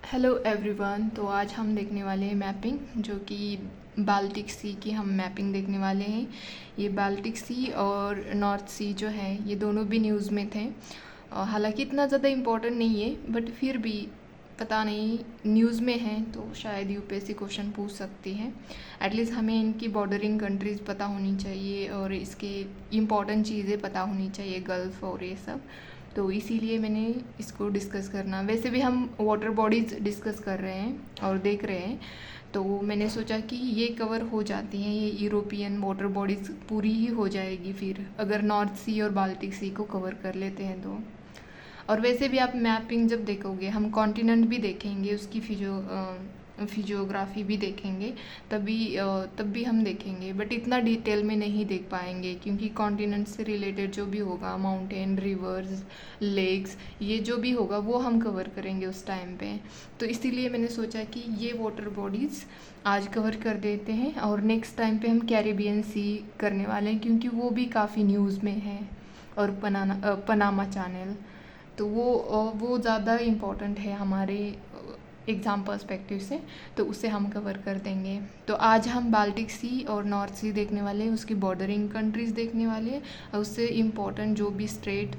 Hello everyone. तो आज हम देखने वाले हैं मैपिंग, जो कि बाल्टिक सी की हम मैपिंग देखने वाले हैं। ये बाल्टिक सी और नॉर्थ सी जो है ये दोनों भी न्यूज़ में थे। हालांकि इतना ज़्यादा इम्पोर्टेंट नहीं है, बट फिर भी पता नहीं, न्यूज़ में है तो शायद यूपीएससी क्वेश्चन पूछ सकती है। एटलीस्ट हमें इनकी बॉर्डरिंग कंट्रीज़ पता होनी चाहिए और इसके इम्पॉर्टेंट चीज़ें पता होनी चाहिए, गल्फ़ और ये सब। तो इसीलिए मैंने इसको डिस्कस करना, वैसे भी हम वाटर बॉडीज़ डिस्कस कर रहे हैं और देख रहे हैं, तो मैंने सोचा कि ये कवर हो जाती हैं, ये यूरोपियन वाटर बॉडीज़ पूरी ही हो जाएगी फिर अगर नॉर्थ सी और बाल्टिक सी को कवर कर लेते हैं तो। और वैसे भी आप मैपिंग जब देखोगे, हम कॉन्टिनेंट भी देखेंगे, उसकी फिजियोग्राफी भी देखेंगे, तब भी हम देखेंगे, बट इतना डिटेल में नहीं देख पाएंगे क्योंकि कॉन्टिनेंट से रिलेटेड जो भी होगा, माउंटेन, रिवर्स, लेक्स, ये जो भी होगा वो हम कवर करेंगे उस टाइम पे। तो इसीलिए मैंने सोचा कि ये वाटर बॉडीज़ आज कवर कर देते हैं और नेक्स्ट टाइम पे हम कैरेबियन सी करने वाले हैं क्योंकि वो भी काफ़ी न्यूज़ में है, और पनामा चैनल, तो वो ज़्यादा इम्पॉर्टेंट है हमारे एग्ज़ाम पर्सपेक्टिव से, तो उसे हम कवर कर देंगे। तो आज हम बाल्टिक सी और नॉर्थ सी देखने वाले हैं, उसकी बॉर्डरिंग कंट्रीज़ देखने वाले हैं और उससे इम्पॉर्टेंट जो भी स्ट्रेट,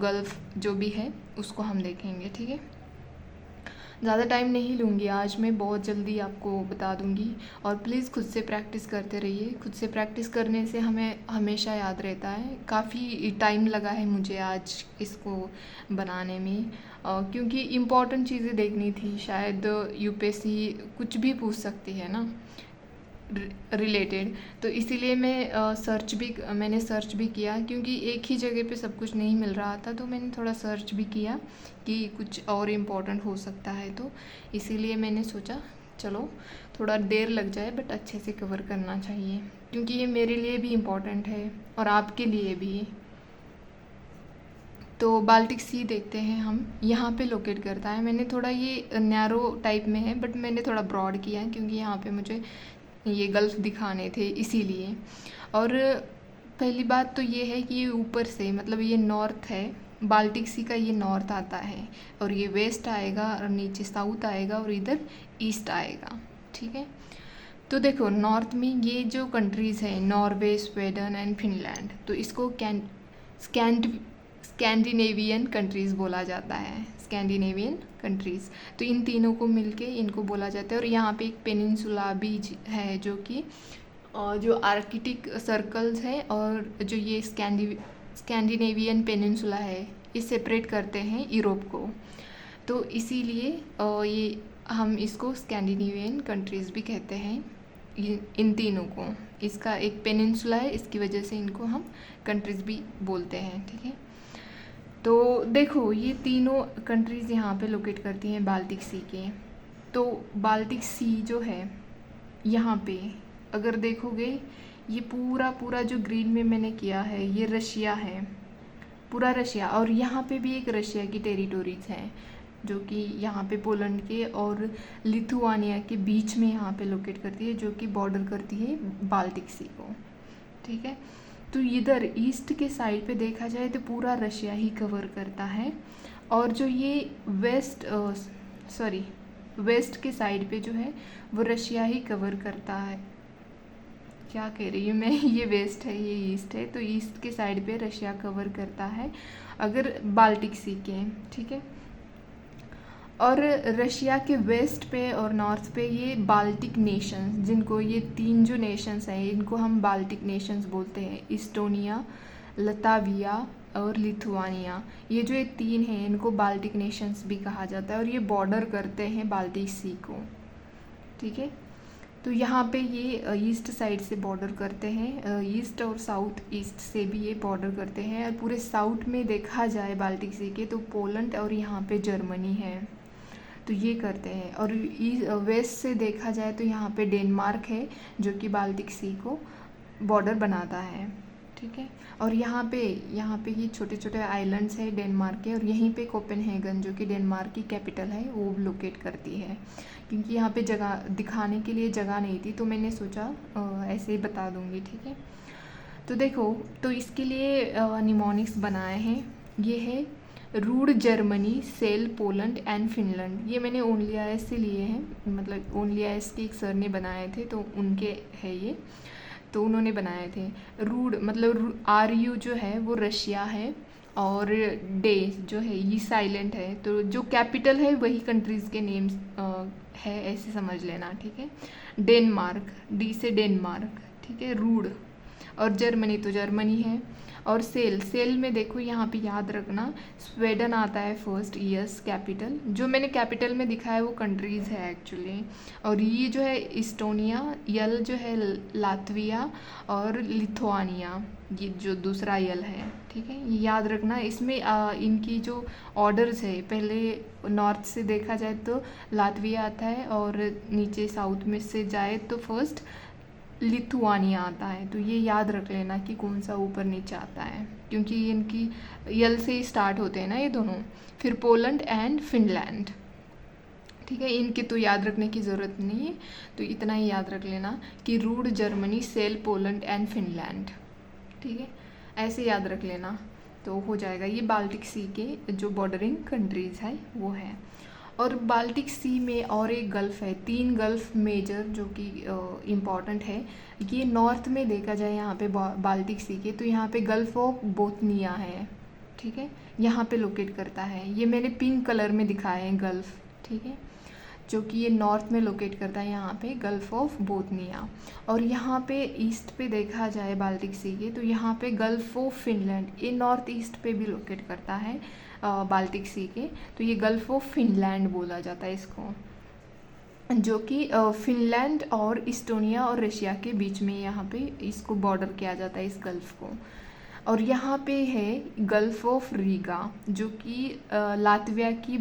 गल्फ़ जो भी है उसको हम देखेंगे। ठीक है, ज़्यादा टाइम नहीं लूँगी आज, मैं बहुत जल्दी आपको बता दूँगी। और प्लीज़ खुद से प्रैक्टिस करते रहिए, खुद से प्रैक्टिस करने से हमें हमेशा याद रहता है। काफ़ी टाइम लगा है मुझे आज इसको बनाने में, क्योंकि इम्पॉर्टेंट चीज़ें देखनी थी। शायद यूपीएससी कुछ भी पूछ सकती है ना रिलेटेड, तो इसीलिए मैंने सर्च भी किया, क्योंकि एक ही जगह पे सब कुछ नहीं मिल रहा था, तो मैंने थोड़ा सर्च भी किया कि कुछ और इम्पोर्टेंट हो सकता है। तो इसीलिए मैंने सोचा चलो थोड़ा देर लग जाए बट अच्छे से कवर करना चाहिए, क्योंकि ये मेरे लिए भी इम्पोर्टेंट है और आपके लिए भी। तो बाल्टिक सी देखते हैं हम, यहाँ पे लोकेट करता है। मैंने थोड़ा ये नैरो टाइप में है, बट मैंने थोड़ा ब्रॉड किया है क्योंकि यहाँ पे मुझे ये गल्फ़ दिखाने थे इसीलिए। और पहली बात तो ये है कि ये ऊपर से, मतलब ये नॉर्थ है, बाल्टिक सी का ये नॉर्थ आता है और ये वेस्ट आएगा और नीचे साउथ आएगा और इधर ईस्ट आएगा। ठीक है, तो देखो नॉर्थ में ये जो कंट्रीज़ हैं, नॉर्वे, स्वीडन एंड फिनलैंड, तो इसको स्कैंडिनेवियन कंट्रीज़ बोला जाता है, स्कैंडिनेवियन कंट्रीज़। तो इन तीनों को मिलके इनको बोला जाता है। और यहाँ पे एक पेनिनसुला भी है, जो कि जो आर्कटिक सर्कल्स है और जो ये स्कैंडिनेवियन पेनिनसुला है, ये सेपरेट करते हैं यूरोप को। तो इसीलिए ये हम इसको स्कैंडिनेवियन कंट्रीज़ भी कहते हैं, इन तीनों को। इसका एक पेनिनसुला है, इसकी वजह से इनको हम कंट्रीज़ भी बोलते हैं। ठीक है, तो देखो ये तीनों कंट्रीज़ यहाँ पे लोकेट करती हैं बाल्टिक सी के। तो बाल्टिक सी जो है यहाँ पे अगर देखोगे, ये पूरा जो ग्रीन में मैंने किया है ये रशिया है, पूरा रशिया। और यहाँ पे भी एक रशिया की टेरिटोरीज हैं जो कि यहाँ पे पोलैंड के और लिथुआनिया के बीच में यहाँ पे लोकेट करती है, जो कि बॉर्डर करती है बाल्टिक सी को। ठीक है, तो इधर ईस्ट के साइड पे देखा जाए तो पूरा रशिया ही कवर करता है, और जो ये वेस्ट के साइड पे जो है वो रशिया ही कवर करता है। क्या कह रही हूँ मैं, ये वेस्ट है, ये ईस्ट है, तो ईस्ट के साइड पे रशिया कवर करता है अगर बाल्टिक सी के। ठीक है, और रशिया के वेस्ट पे और नॉर्थ पे ये बाल्टिक नेशंस, जिनको ये तीन जो नेशंस हैं इनको हम बाल्टिक नेशंस बोलते हैं, इस्टोनिया, लताविया और लिथुआनिया। ये जो ये तीन हैं इनको बाल्टिक नेशंस भी कहा जाता है और ये बॉर्डर करते हैं बाल्टिक सी को। ठीक है, तो यहाँ पे ये ईस्ट साइड से बॉर्डर करते हैं, ईस्ट और साउथ ईस्ट से भी ये बॉर्डर करते हैं। और पूरे साउथ में देखा जाए बाल्टिक सी के तो पोलैंड और यहाँ पे जर्मनी है, तो ये करते हैं। और वेस्ट से देखा जाए तो यहाँ पे डेनमार्क है जो कि बाल्टिक सी को बॉर्डर बनाता है। ठीक है, और यहाँ पे ये छोटे छोटे आइलैंड्स है डेनमार्क के, और यहीं पे कोपेनहेगन जो कि डेनमार्क की कैपिटल है वो लोकेट करती है। क्योंकि यहाँ पे जगह दिखाने के लिए जगह नहीं थी तो मैंने सोचा ऐसे ही बता दूँगी। ठीक है, तो देखो, तो इसके लिए निमोनिक्स बनाए हैं, ये है rude Germany, sell Poland and Finland. ये मैंने ओनली आईएस से लिए हैं, मतलब ओनली आईएस के एक सर ने बनाए थे तो उनके है ये, तो उन्होंने बनाए थे। रूड मतलब RU जो है वो रशिया है, और डे जो है ये साइलेंट है, तो जो कैपिटल है वही कंट्रीज़ के नेम्स है, ऐसे समझ लेना, ठीक है। डेनमार्क, D से डेनमार्क, ठीक है। रूड और जर्मनी तो जर्मनी है। और सेल, सेल में देखो यहाँ पे याद रखना स्वीडन आता है फर्स्ट, यस कैपिटल, जो मैंने कैपिटल में दिखा है वो कंट्रीज़ है एक्चुअली। और ये जो है इस्टोनिया, यल जो है लातविया और लिथुआनिया, ये जो दूसरा यल है, ठीक है, ये याद रखना। इसमें इनकी जो ऑर्डर्स है, पहले नॉर्थ से देखा जाए तो लातविया आता है, और नीचे साउथ में से जाए तो फर्स्ट लिथुआनिया आता है। तो ये याद रख लेना कि कौन सा ऊपर नीचे आता है, क्योंकि इनकी यल से ही स्टार्ट होते हैं ना ये दोनों। फिर पोलैंड एंड फिनलैंड, ठीक है, इनके तो याद रखने की ज़रूरत नहीं है, तो इतना ही याद रख लेना कि rude Germany, sell Poland and Finland, ठीक है, ऐसे याद रख लेना तो हो जाएगा। ये बाल्टिक सी के जो बॉर्डरिंग कंट्रीज़ है वो है। और बाल्टिक सी में और एक गल्फ़ है, 3 गल्फ़ मेजर जो कि इम्पॉर्टेंट है। ये नॉर्थ में देखा जाए यहाँ पे बाल्टिक सी के, तो यहाँ पे गल्फ़ ऑफ बोथनिया है, ठीक है, यहाँ पे लोकेट करता है। ये मैंने पिंक कलर में दिखाया है गल्फ़, ठीक है, जो कि ये नॉर्थ में लोकेट करता है यहाँ पे गल्फ़ ऑफ बोथनिया। और यहाँ पे ईस्ट पे देखा जाए बाल्टिक सी के, तो यहाँ पे गल्फ़ ऑफ फिनलैंड, ये नॉर्थ ईस्ट पे भी लोकेट करता है बाल्टिक सी के, तो ये गल्फ़ ऑफ फिनलैंड बोला जाता है इसको, जो कि फिनलैंड और इस्टोनिया और रशिया के बीच में यहाँ पे इसको बॉर्डर किया जाता है इस गल्फ़ को। और यहाँ पे है गल्फ़ ऑफ रीगा, जो कि लातविया की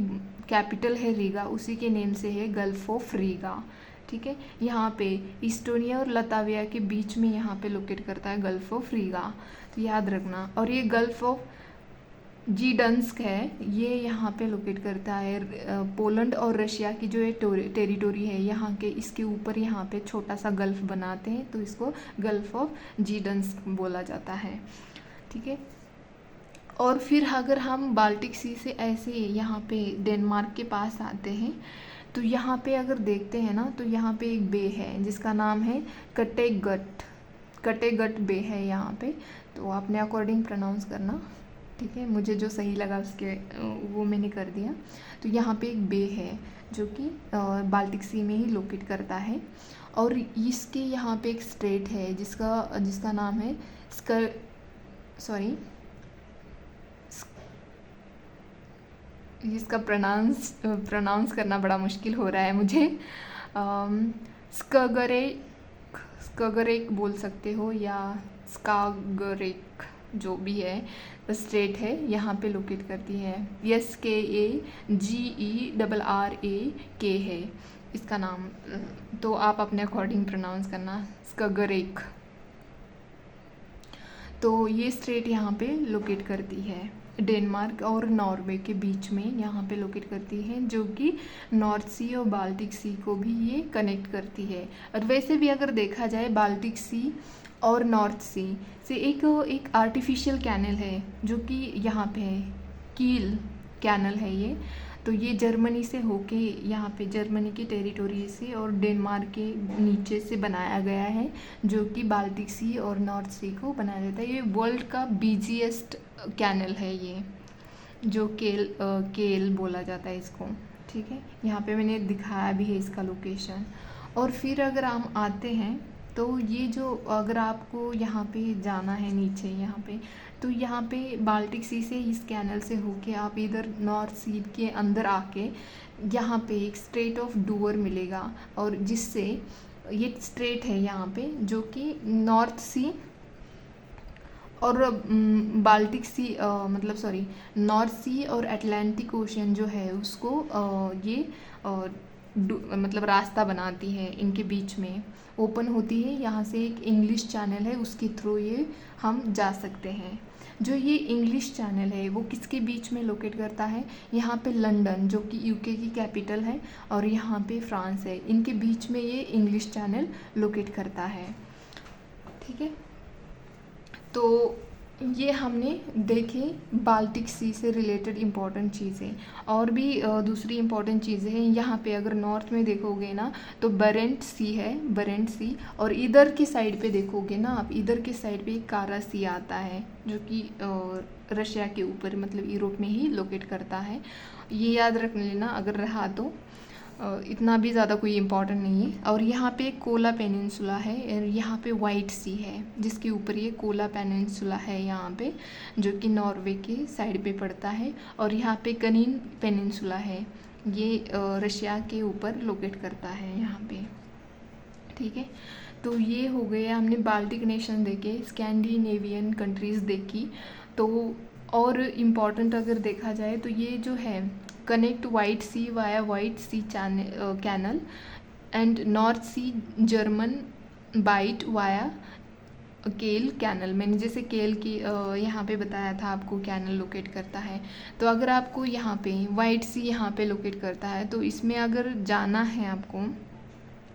कैपिटल है रीगा, उसी के नेम से है गल्फ़ ऑफ रीगा, ठीक है। यहाँ पे इस्टोनिया और लताविया के बीच में यहाँ पे लोकेट करता है गल्फ़ ऑफ रीगा, तो याद रखना। और ये गल्फ़ ऑफ जीडंस्क है, ये यहाँ पे लोकेट करता है पोलैंड और रशिया की जो टेरिटोरी है यहाँ के, इसके ऊपर यहाँ पे छोटा सा गल्फ़ बनाते हैं, तो इसको गल्फ़ ऑफ जीडंस्क बोला जाता है, ठीक है। और फिर अगर हम बाल्टिक सी से ऐसे यहाँ पे डेनमार्क के पास आते हैं, तो यहाँ पे अगर देखते हैं ना, तो यहाँ पे एक बे है जिसका नाम है कटेगट बे है यहाँ पे, तो आपने अकॉर्डिंग प्रोनाउंस करना, ठीक है, मुझे जो सही लगा उसके वो मैंने कर दिया। तो यहाँ पे एक बे है जो कि बाल्टिक सी में ही लोकेट करता है। और इसके यहाँ पे एक स्ट्रेट है जिसका नाम है इसका प्रोनाउंस करना बड़ा मुश्किल हो रहा है मुझे। स्कगरेक बोल सकते हो या स्कागरेक, जो भी है, स्ट्रेट है, यहाँ पे लोकेट करती है। SKAGERRAK है इसका नाम, तो आप अपने अकॉर्डिंग प्रोनाउंस करना, स्कगरेक। तो ये स्ट्रेट यहाँ पे लोकेट करती है डेनमार्क और नॉर्वे के बीच में, यहाँ पे लोकेट करती है, जो कि नॉर्थ सी और बाल्टिक सी को भी ये कनेक्ट करती है। और वैसे भी अगर देखा जाए बाल्टिक सी और नॉर्थ सी से एक आर्टिफिशियल कैनल है जो कि यहाँ पे है, कील कैनल है ये, तो ये जर्मनी से होके यहाँ पे जर्मनी की टेरिटोरी से और डेनमार्क के नीचे से बनाया गया है, जो कि बाल्टिक सी और नॉर्थ सी को बनाया जाता है। ये वर्ल्ड का बिजीएस्ट कैनल है ये, जो केल बोला जाता है इसको, ठीक है। यहाँ पे मैंने दिखाया भी है इसका लोकेशन। और फिर अगर हम आते हैं तो ये जो अगर आपको यहाँ पे जाना है नीचे यहाँ पे, तो यहाँ पे बाल्टिक सी से इस कैनल से होके आप इधर नॉर्थ सी के अंदर आके यहाँ पे एक स्ट्रेट ऑफ डूअर मिलेगा, और जिससे ये स्ट्रेट है यहाँ पे जो कि नॉर्थ सी और बाल्टिक सी नॉर्थ सी और अटलांटिक ओशन जो है उसको ये मतलब रास्ता बनाती है, इनके बीच में ओपन होती है। यहाँ से एक इंग्लिश चैनल है, उसके थ्रू ये हम जा सकते हैं। जो ये इंग्लिश चैनल है वो किसके बीच में लोकेट करता है, यहाँ पे लंदन जो कि यूके की कैपिटल है और यहाँ पे फ्रांस है, इनके बीच में ये इंग्लिश चैनल लोकेट करता है, ठीक है। तो ये हमने देखे बाल्टिक सी से रिलेटेड इम्पॉर्टेंट चीज़ें। और भी दूसरी इम्पॉर्टेंट चीज़ें हैं यहाँ पे। अगर नॉर्थ में देखोगे ना तो बरेंट सी है, बरेंट सी। और इधर की साइड पे देखोगे ना आप, इधर के साइड पे कारा सी आता है जो कि रशिया के ऊपर मतलब यूरोप में ही लोकेट करता है। ये याद रख लेना अगर रहा तो। इतना भी ज़्यादा कोई इम्पॉर्टेंट नहीं है। और यहाँ पे कोला पेनिनसुला है और यहाँ पे वाइट सी है जिसके ऊपर ये कोला पेनिनसुला है यहाँ पे, जो कि नॉर्वे के साइड पे पड़ता है। और यहाँ पे कनीन पेनिनसुला है, ये रशिया के ऊपर लोकेट करता है यहाँ पे। ठीक है, तो ये हो गए हमने बाल्टिक नेशन देखे, स्कैंडिनेवियन कंट्रीज़ देखी। तो और इम्पॉर्टेंट अगर देखा जाए तो ये जो है connect White Sea via White Sea canal and North Sea German Bight via Kiel canal. मैंने जैसे केल की यहाँ पे बताया था आपको कैनल लोकेट करता है। तो अगर आपको यहाँ पे वाइट सी यहाँ पे लोकेट करता है तो इसमें अगर जाना है आपको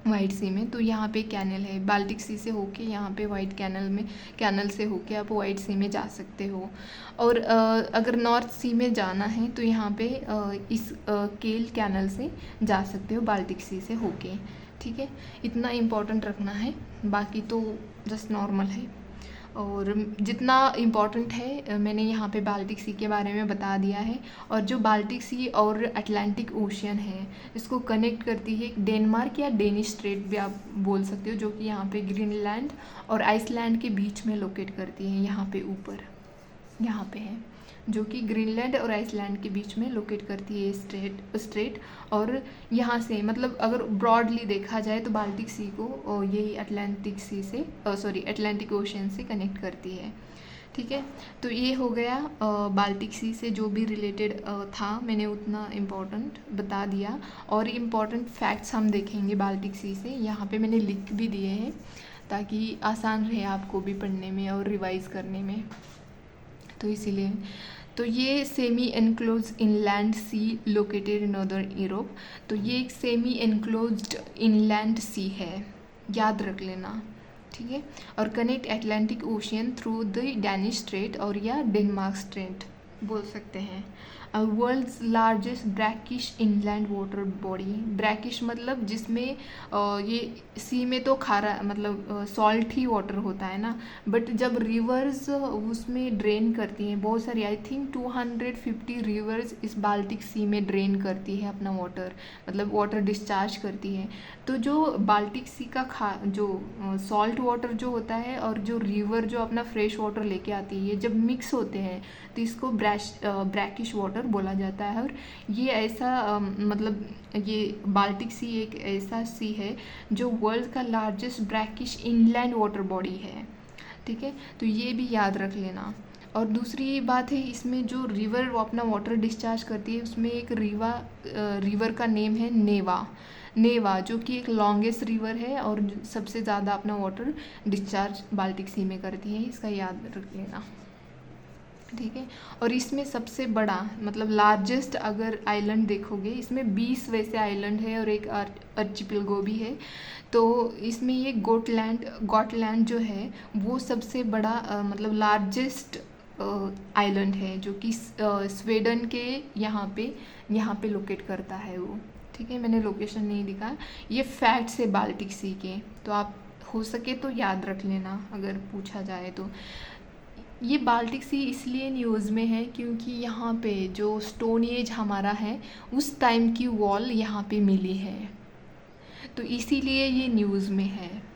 वाइट सी में तो यहाँ पे कैनल है, बाल्टिक सी से होके यहाँ पे वाइट कैनल से होके आप वाइट सी में जा सकते हो। और अगर नॉर्थ सी में जाना है तो यहाँ पे इस केल कैनल से जा सकते हो बाल्टिक सी से होके। ठीक है, इतना इम्पोर्टेंट रखना है, बाकी तो जस्ट नॉर्मल है। और जितना इम्पॉर्टेंट है मैंने यहाँ पे बाल्टिक सी के बारे में बता दिया है। और जो बाल्टिक सी और अटलांटिक ओशियन है इसको कनेक्ट करती है डेनमार्क या डेनिश स्ट्रेट भी आप बोल सकते हो, जो कि यहाँ पे ग्रीनलैंड और आइसलैंड के बीच में लोकेट करती है। यहाँ पे ऊपर यहाँ पे है, जो कि ग्रीनलैंड और आइसलैंड के बीच में लोकेट करती है स्ट्रेट। और यहाँ से मतलब अगर ब्रॉडली देखा जाए तो बाल्टिक सी को यही अटलांटिक सी से अटलांटिक ओशियन से कनेक्ट करती है। ठीक है, तो ये हो गया बाल्टिक सी से जो भी रिलेटेड था, मैंने उतना इम्पोर्टेंट बता दिया। और इम्पॉर्टेंट फैक्ट्स हम देखेंगे बाल्टिक सी से, यहाँ पे मैंने लिख भी दिए हैं ताकि आसान रहे आपको भी पढ़ने में और रिवाइज करने में, तो इसीलिए। तो ये semi enclose inland sea located in northern Europe. तो ये एक सेमी एनक्लोज्ड इनलैंड सी है, याद रख लेना। ठीक है, और connect Atlantic ocean through the Danish strait और या डेनमार्क स्ट्रेट बोल सकते हैं। World's largest brackish inland water body. Brackish मतलब जिसमें ये सी में तो खारा मतलब सॉल्ट ही वाटर होता है ना, बट जब रिवर्स उसमें ड्रेन करती हैं बहुत सारी, आई थिंक 250 रिवर्स इस बाल्टिक सी में ड्रेन करती है अपना वाटर, मतलब वाटर डिस्चार्ज करती है। तो जो बाल्टिक सी का जो सॉल्ट वाटर जो होता है और जो रिवर जो अपना फ्रेश वाटर लेके आती है, ये जब मिक्स होते हैं तो इसको ब्रैकिश वाटर बोला जाता है। और ये ऐसा मतलब ये बाल्टिक सी एक ऐसा सी है जो वर्ल्ड का largest brackish inland water body है। ठीक है, तो ये भी याद रख लेना। और दूसरी बात है, इसमें जो रिवर अपना वाटर डिस्चार्ज करती है उसमें एक रिवर का नेम है नेवा, जो कि एक लॉन्गेस्ट रिवर है और सबसे ज़्यादा अपना वाटर डिस्चार्ज बाल्टिक सी में करती है, इसका याद रख लेना। ठीक है, और इसमें सबसे बड़ा मतलब लार्जेस्ट अगर आइलैंड देखोगे, इसमें 20 वैसे आइलैंड है और एक आर्चिपेलगो भी है। तो इसमें ये गॉटलैंड जो है वो सबसे बड़ा मतलब लार्जेस्ट आइलैंड है, जो कि स्वीडन के यहाँ पे लोकेट करता है वो। ठीक है, मैंने लोकेशन नहीं दिखा, ये फैक्ट्स है बाल्टिक सी के, तो आप हो सके तो याद रख लेना अगर पूछा जाए तो। ये बाल्टिक सी इसलिए न्यूज़ में है क्योंकि यहाँ पे जो स्टोन एज हमारा है उस टाइम की वॉल यहाँ पे मिली है, तो इसीलिए ये न्यूज़ में है।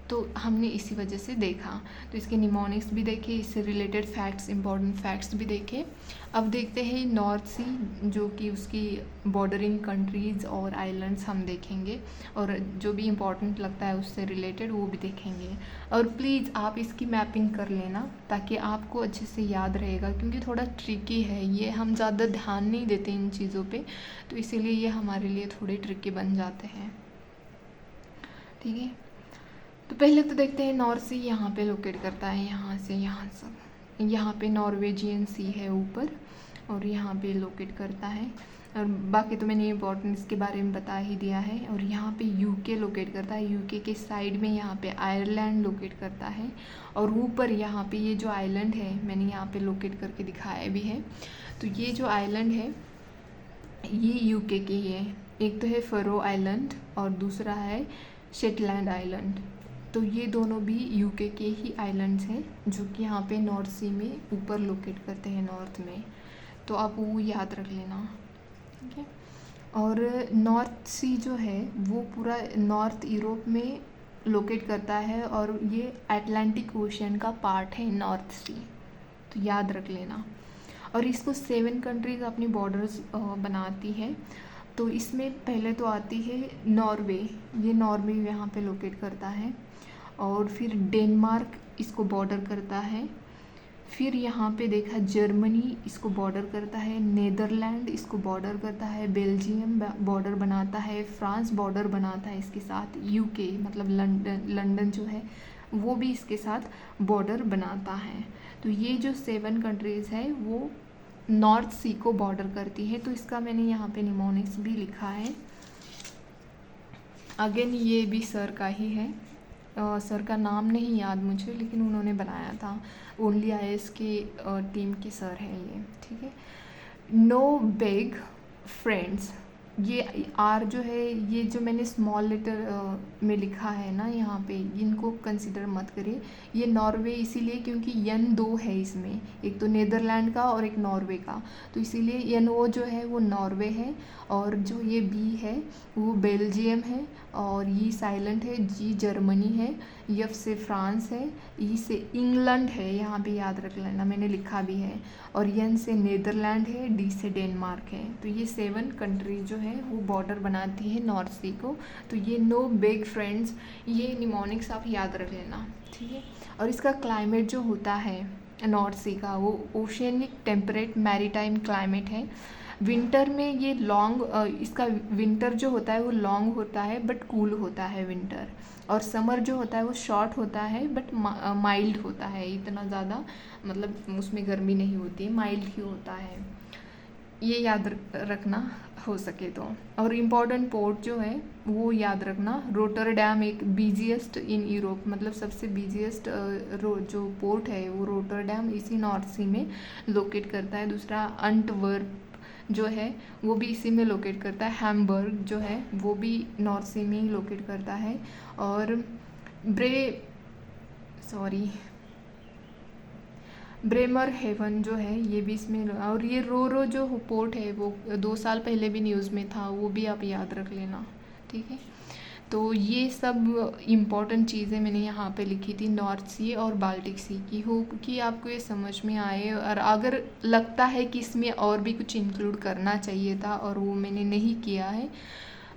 तो हमने इसी वजह से देखा। तो इसके निमोनिक्स भी देखे, इससे रिलेटेड फैक्ट्स इंपॉर्टेंट फैक्ट्स भी देखे। अब देखते हैं नॉर्थ सी, जो कि उसकी बॉर्डरिंग कंट्रीज़ और आइलैंड्स हम देखेंगे और जो भी इम्पोर्टेंट लगता है उससे रिलेटेड वो भी देखेंगे। और प्लीज़ आप इसकी मैपिंग कर लेना ताकि आपको अच्छे से याद रहेगा, क्योंकि थोड़ा ट्रिकी है ये, हम ज़्यादा ध्यान नहीं देते इन चीज़ों पे, तो इसीलिए ये हमारे लिए थोड़े ट्रिकी बन जाते हैं। ठीक है, तो पहले तो देखते हैं नॉर्थ सी यहाँ पे लोकेट करता है, यहाँ पे नॉर्वेजियन सी है ऊपर और यहाँ पे लोकेट करता है। और बाकी तो मैंने इम्पोर्टेंट इसके बारे में बता ही दिया है। और यहाँ पे यूके लोकेट करता है, यूके के साइड में यहाँ पे आयरलैंड लोकेट करता है, और ऊपर यहाँ पे ये जो आइलैंड है मैंने यहाँ पे लोकेट करके दिखाया भी है। तो ये जो आइलैंड है ये यूके की है, एक तो है फरो आइलैंड और दूसरा है शेटलैंड आइलैंड। तो ये दोनों भी यूके के ही आइलैंड्स हैं जो कि यहाँ पे नॉर्थ सी में ऊपर लोकेट करते हैं नॉर्थ में, तो आप वो याद रख लेना, ठीक है। और नॉर्थ सी जो है वो पूरा नॉर्थ यूरोप में लोकेट करता है और ये अटलांटिक ओशियन का पार्ट है नॉर्थ सी, तो याद रख लेना। और इसको 7 कंट्रीज़ अपनी बॉर्डर्स बनाती है। तो इसमें पहले तो आती है नॉर्वे, ये नॉर्वे यहाँ पे लोकेट करता है, और फिर डेनमार्क इसको बॉर्डर करता है, फिर यहाँ पे देखा जर्मनी इसको बॉर्डर करता है, नेदरलैंड इसको बॉर्डर करता है, बेल्जियम बॉर्डर बनाता है, फ्रांस बॉर्डर बनाता है इसके साथ, यूके मतलब लंदन जो है वो भी इसके साथ बॉर्डर बनाता है। तो ये जो 7 कंट्रीज़ है वो नॉर्थ सी को बॉर्डर करती है। तो इसका मैंने यहाँ पे निमोनिक्स भी लिखा है। अगेन ये भी सर का ही है, सर का नाम नहीं याद मुझे, लेकिन उन्होंने बनाया था, ओनली IAS के टीम के सर हैं ये, ठीक है। नो बिग फ्रेंड्स, ये आर जो है ये जो मैंने स्मॉल लेटर में लिखा है ना यहाँ पे, इनको कंसिडर मत करिए। ये नॉर्वे इसीलिए क्योंकि N2 है इसमें, एक तो नीदरलैंड का और एक नॉर्वे का, तो इसीलिए NO जो है वो नॉर्वे है, और जो ये B है वो बेल्जियम है, और ये साइलेंट है, G जर्मनी है, F से फ्रांस है, E से इंग्लैंड है, यहाँ पे याद रख लेना मैंने लिखा भी है, और N से नीदरलैंड है, D से डेनमार्क है। तो ये 7 कंट्री जो है वो बॉर्डर बनाती है नॉर्थ सी को। तो ये नो बिग फ्रेंड्स, ये निमोनिक्स आप याद रख लेना, ठीक है। और इसका क्लाइमेट जो होता है नॉर्थ सी का वो ओशियनिक टेम्परेट मैरीटाइम क्लाइमेट है। विंटर में ये लॉन्ग, इसका विंटर जो होता है वो लॉन्ग होता है बट कूल होता है विंटर, और समर जो होता है वो शॉर्ट होता है बट माइल्ड होता है, इतना ज़्यादा मतलब उसमें गर्मी नहीं होती, माइल्ड ही होता है, ये याद रखना हो सके तो। और इम्पॉर्टेंट पोर्ट जो है वो याद रखना, रोटरडैम एक बिजीएस्ट इन यूरोप, मतलब सबसे बिजीएस्ट जो पोर्ट है वो रोटरडैम इसी नॉर्थ सी में लोकेट करता है। दूसरा अंटवर्प जो है वो भी इसी में लोकेट करता है, हैम्बर्ग जो है वो भी नॉर्थ सी में ही लोकेट करता है, और ब्रेमर हेवन जो है ये भी इसमें, और ये रो जो पोर्ट है वो 2 साल पहले भी न्यूज़ में था, वो भी आप याद रख लेना, ठीक है। तो ये सब इम्पॉर्टेंट चीज़ें मैंने यहाँ पे लिखी थी नॉर्थ सी और बाल्टिक सी की। होप कि आपको ये समझ में आए, और अगर लगता है कि इसमें और भी कुछ इंक्लूड करना चाहिए था और वो मैंने नहीं किया है,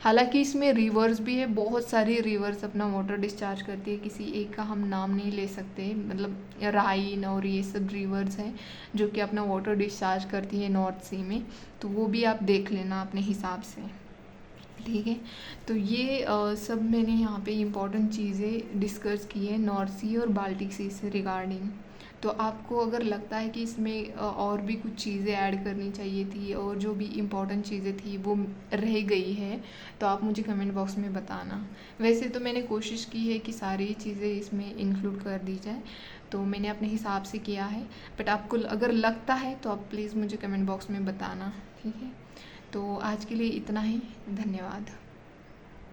हालांकि इसमें रिवर्स भी है, बहुत सारी रिवर्स अपना वाटर डिस्चार्ज करती है, किसी एक का हम नाम नहीं ले सकते, मतलब राइन और ये सब रिवर्स हैं जो कि अपना वाटर डिस्चार्ज करती है नॉर्थ सी में, तो वो भी आप देख लेना अपने हिसाब से, ठीक है। तो ये सब मैंने यहाँ पे इम्पॉर्टेंट चीज़ें डिस्कस की है नॉर्थ सी और बाल्टिक सी से रिगार्डिंग। तो आपको अगर लगता है कि इसमें और भी कुछ चीज़ें ऐड करनी चाहिए थी और जो भी इम्पॉर्टेंट चीज़ें थी वो रह गई है, तो आप मुझे कमेंट बॉक्स में बताना। वैसे तो मैंने कोशिश की है कि सारी चीज़ें इसमें इंक्लूड कर दी जाए, तो मैंने अपने हिसाब से किया है, बट आपको अगर लगता है तो आप प्लीज़ मुझे कमेंट बॉक्स में बताना, ठीक है। तो आज के लिए इतना ही, धन्यवाद।